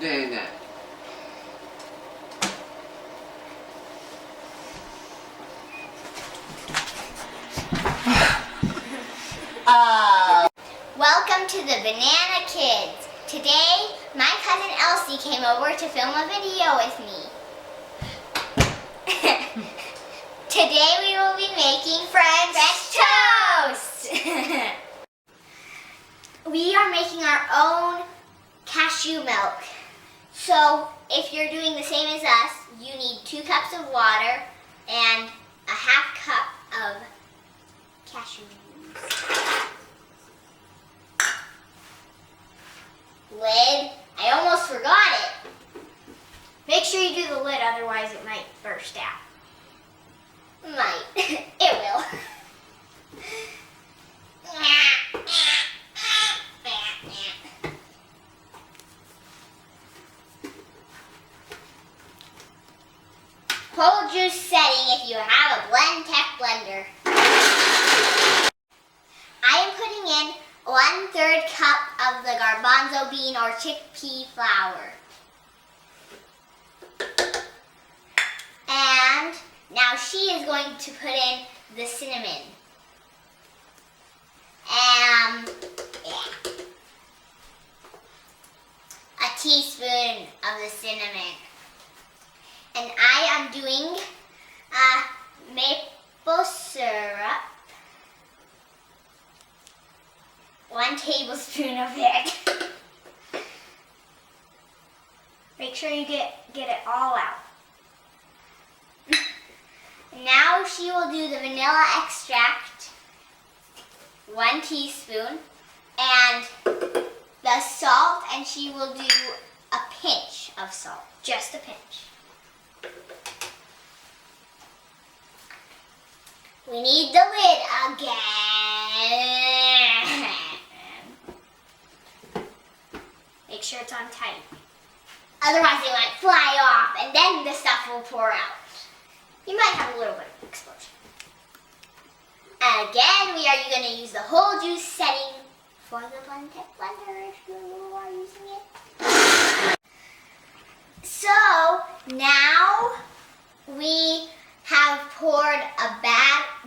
doing that. Welcome to the Banana Kids. Today, my cousin Elsie came over to film a video with me. Today we will be making French toast. We are making our own cashew milk. So if you're doing the same as us, you need 2 cups of water and a half cup of cashew juice. Lid. I almost forgot it. Make sure you do the lid, otherwise it might burst out. Might. It will. Whole juice setting if you have a Blend-Tec blender. I am putting in 1/3 cup of the garbanzo bean or chickpea flour. And now she is going to put in the cinnamon. A teaspoon of the cinnamon. And I am doing maple syrup. 1 tablespoon of it. Make sure you get it all out. Now she will do the vanilla extract, 1 teaspoon, and the salt, and she will do a pinch of salt, just a pinch. We need the lid again. Make sure it's on tight. Otherwise it might fly off and then the stuff will pour out. You might have a little bit of explosion. And again, we are going to use the whole juice setting for the Blend-Tec blender if you are using it. So now we have poured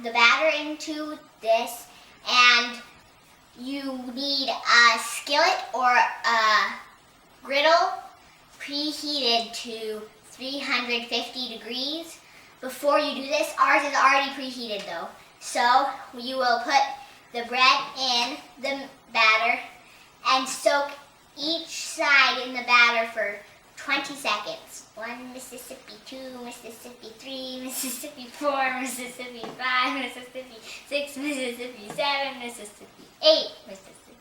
the batter into this, and you need a skillet or a griddle preheated to 350 degrees. Before you do this, ours is already preheated though. So you will put the bread in the batter and soak each side in the batter for 20 seconds. 1 Mississippi, 2 Mississippi, 3 Mississippi, 4 Mississippi, 5 Mississippi, 6 Mississippi, 7 Mississippi, 8 Mississippi,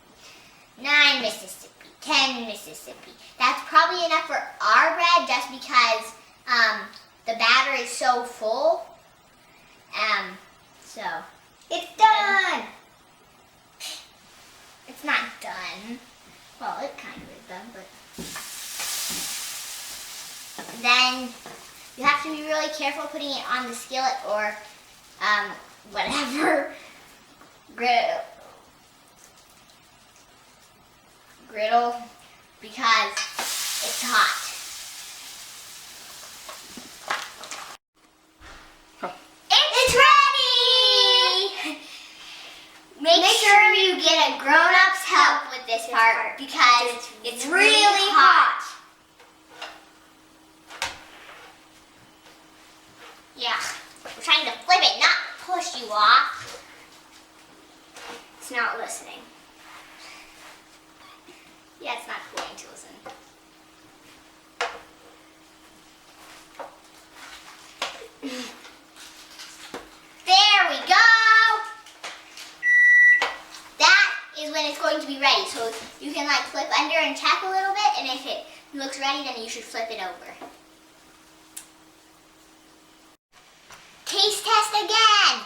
9 Mississippi, 10 Mississippi. That's probably enough for our bread just because the batter is so full. So it's done. It's not done. Well, it kind of is done, but then you have to be really careful putting it on the skillet or whatever griddle because it's hot. It's ready! Make sure you get a grown-up's help with this part because it's really hot. Yeah, we're trying to flip it, not push you off. It's not listening. Yeah, it's not going to listen. There we go! That is when it's going to be ready. So you can like flip under and check a little bit, and if it looks ready, then you should flip it over. Taste test again!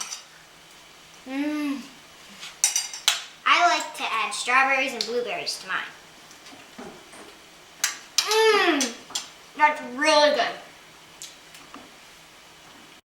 I like to add strawberries and blueberries to mine. That's really good.